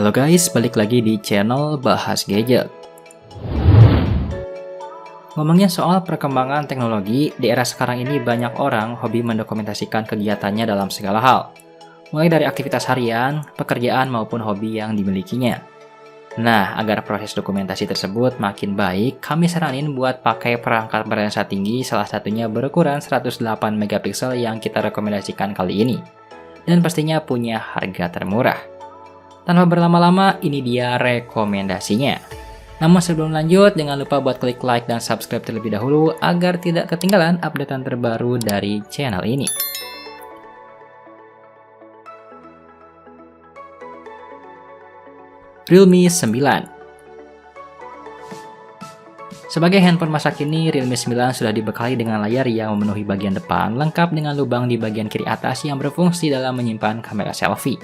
Halo guys, balik lagi di channel Bahas Gadget. Ngomongin soal perkembangan teknologi, di era sekarang ini banyak orang hobi mendokumentasikan kegiatannya dalam segala hal. Mulai dari aktivitas harian, pekerjaan maupun hobi yang dimilikinya. Nah, agar proses dokumentasi tersebut makin baik, kami saranin buat pakai perangkat berlensa tinggi, salah satunya berukuran 108 megapiksel yang kita rekomendasikan kali ini. Dan pastinya punya harga termurah. Tanpa berlama-lama, ini dia rekomendasinya. Namun sebelum lanjut, jangan lupa buat klik like dan subscribe terlebih dahulu agar tidak ketinggalan updatean terbaru dari channel ini. Realme 9. Sebagai handphone masa kini, Realme 9 sudah dibekali dengan layar yang memenuhi bagian depan, lengkap dengan lubang di bagian kiri atas yang berfungsi dalam menyimpan kamera selfie.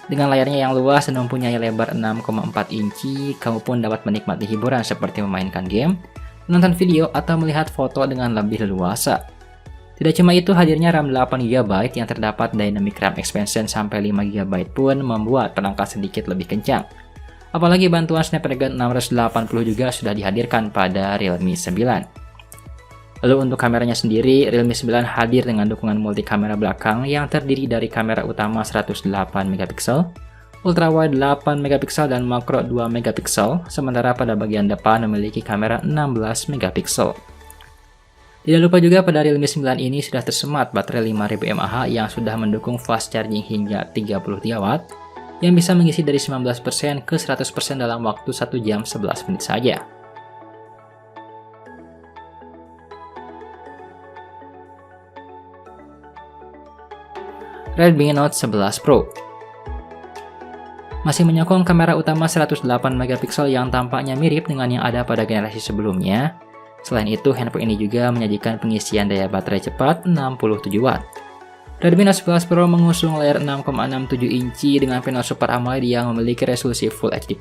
Dengan layarnya yang luas dan mempunyai lebar 6,4 inci, kamu pun dapat menikmati hiburan seperti memainkan game, menonton video, atau melihat foto dengan lebih leluasa. Tidak cuma itu, hadirnya RAM 8GB yang terdapat Dynamic RAM Expansion sampai 5GB pun membuat perangkat sedikit lebih kencang. Apalagi bantuan Snapdragon 680 juga sudah dihadirkan pada Realme 9. Lalu untuk kameranya sendiri, Realme 9 hadir dengan dukungan multi kamera belakang yang terdiri dari kamera utama 108MP, ultrawide 8MP dan makro 2MP, sementara pada bagian depan memiliki kamera 16MP. Tidak lupa juga pada Realme 9 ini sudah tersemat baterai 5000 mAh yang sudah mendukung fast charging hingga 33W, yang bisa mengisi dari 19% ke 100% dalam waktu 1 jam 11 menit saja. Redmi Note 11 Pro masih menyokong kamera utama 108MP yang tampaknya mirip dengan yang ada pada generasi sebelumnya. Selain itu, handphone ini juga menyajikan pengisian daya baterai cepat 67W. Redmi Note 11 Pro mengusung layar 6,67 inci dengan panel Super AMOLED yang memiliki resolusi Full HD+,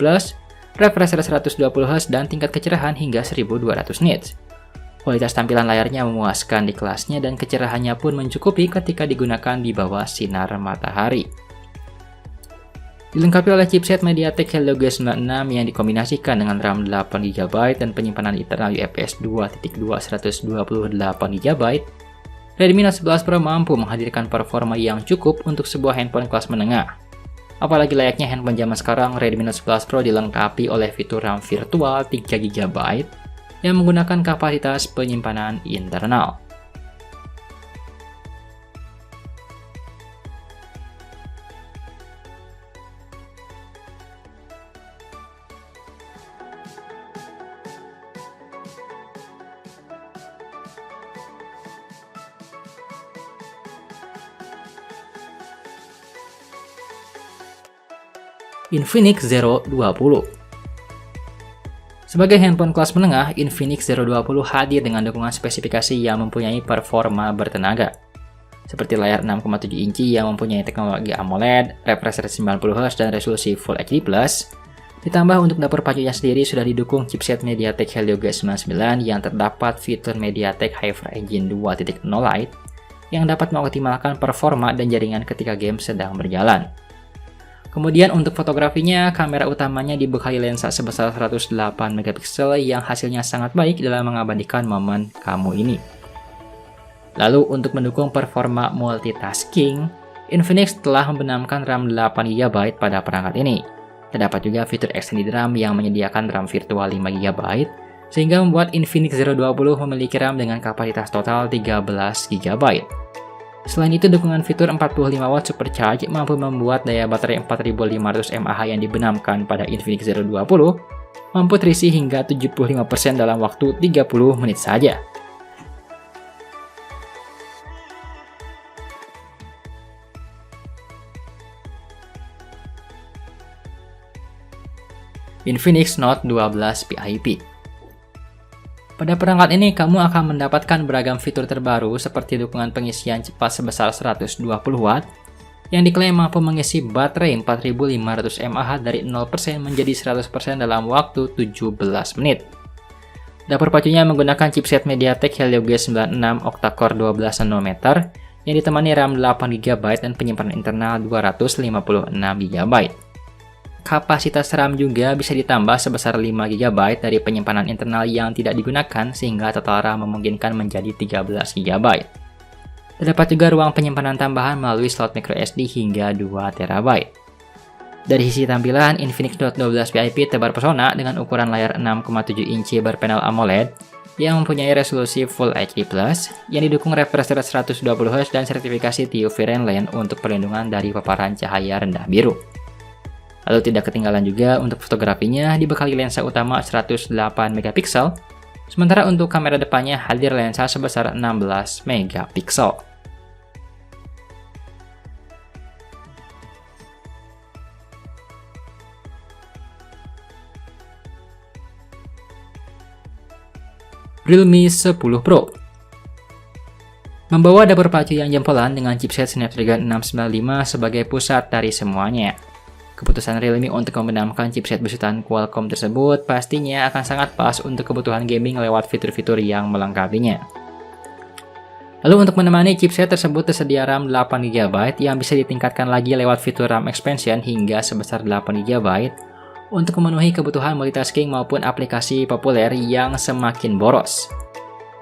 refresh rate 120Hz dan tingkat kecerahan hingga 1200 nits. Kualitas tampilan layarnya memuaskan di kelasnya dan kecerahannya pun mencukupi ketika digunakan di bawah sinar matahari. Dilengkapi oleh chipset MediaTek Helio G96 yang dikombinasikan dengan RAM 8GB dan penyimpanan internal UFS 2.2 128GB, Redmi Note 11 Pro mampu menghadirkan performa yang cukup untuk sebuah handphone kelas menengah. Apalagi layaknya handphone zaman sekarang, Redmi Note 11 Pro dilengkapi oleh fitur RAM virtual 3GB yang menggunakan kapasitas penyimpanan internal. Infinix Zero 20. Sebagai handphone kelas menengah, Infinix Zero 20 hadir dengan dukungan spesifikasi yang mempunyai performa bertenaga. Seperti layar 6,7 inci yang mempunyai teknologi AMOLED, refresh rate 90Hz dan resolusi Full HD+. Ditambah untuk dapur pacunya sendiri sudah didukung chipset MediaTek Helio G99 yang terdapat fitur MediaTek Hyper Engine 2.0 Lite yang dapat mengoptimalkan performa dan jaringan ketika game sedang berjalan. Kemudian untuk fotografinya, kamera utamanya dibekali lensa sebesar 108MP yang hasilnya sangat baik dalam mengabadikan momen kamu ini. Lalu untuk mendukung performa multitasking, Infinix telah membenamkan RAM 8GB pada perangkat ini. Terdapat juga fitur extended RAM yang menyediakan RAM virtual 5GB, sehingga membuat Infinix Zero 20 memiliki RAM dengan kapasitas total 13GB. Selain itu, dukungan fitur 45W Supercharge mampu membuat daya baterai 4500 mAh yang dibenamkan pada Infinix Zero 20 mampu terisi hingga 75% dalam waktu 30 menit saja. Infinix Note 12 PIP. Pada perangkat ini, kamu akan mendapatkan beragam fitur terbaru seperti dukungan pengisian cepat sebesar 120W yang diklaim mampu mengisi baterai 4500 mAh dari 0% menjadi 100% dalam waktu 17 menit. Dapur pacunya menggunakan chipset MediaTek Helio G96 octa-core 12nm yang ditemani RAM 8GB dan penyimpanan internal 256GB. Kapasitas RAM juga bisa ditambah sebesar 5 GB dari penyimpanan internal yang tidak digunakan sehingga total RAM memungkinkan menjadi 13 GB. Terdapat juga ruang penyimpanan tambahan melalui slot microSD hingga 2 TB. Dari sisi tampilan, Infinix Note 12 VIP tebar pesona dengan ukuran layar 6,7 inci berpanel AMOLED yang mempunyai resolusi Full HD+, yang didukung refresh rate 120Hz dan sertifikasi TÜV Rheinland untuk perlindungan dari paparan cahaya rendah biru. Lalu tidak ketinggalan juga untuk fotografinya dibekali lensa utama 108 MP, sementara untuk kamera depannya hadir lensa sebesar 16 MP. Realme 10 Pro membawa dapur pacu yang jempolan dengan chipset Snapdragon 695 sebagai pusat dari semuanya. Keputusan Realme untuk membenamkan chipset besutan Qualcomm tersebut pastinya akan sangat pas untuk kebutuhan gaming lewat fitur-fitur yang melengkapinya. Lalu untuk menemani chipset tersebut tersedia RAM 8GB yang bisa ditingkatkan lagi lewat fitur RAM expansion hingga sebesar 8GB untuk memenuhi kebutuhan multitasking maupun aplikasi populer yang semakin boros.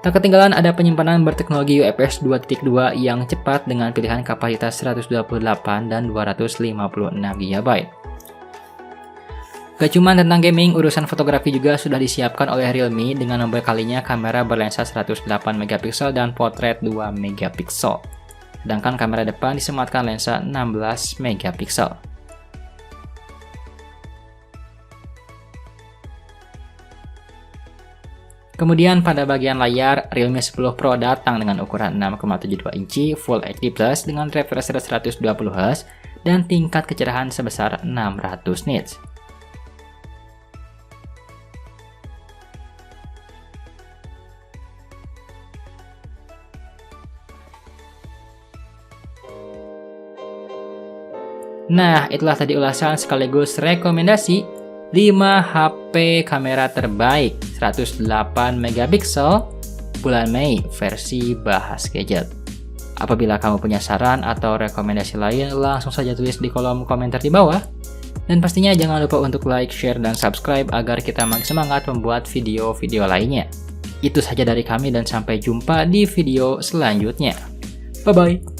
Tak ketinggalan ada penyimpanan berteknologi UFS 2.2 yang cepat dengan pilihan kapasitas 128 dan 256GB. Gak cuma tentang gaming, urusan fotografi juga sudah disiapkan oleh Realme dengan membekalinya kamera berlensa 108MP dan potret 2MP. Sedangkan kamera depan disematkan lensa 16MP. Kemudian pada bagian layar, Realme 10 Pro datang dengan ukuran 6,72 inci Full HD+ dengan refresh rate 120Hz dan tingkat kecerahan sebesar 600 nits. Nah, itulah tadi ulasan sekaligus rekomendasi 5 HP kamera terbaik 108MP bulan Mei versi Bahas Gadget. Apabila kamu punya saran atau rekomendasi lain, langsung saja tulis di kolom komentar di bawah. Dan pastinya jangan lupa untuk like, share, dan subscribe agar kita makin semangat membuat video-video lainnya. Itu saja dari kami dan sampai jumpa di video selanjutnya. Bye-bye!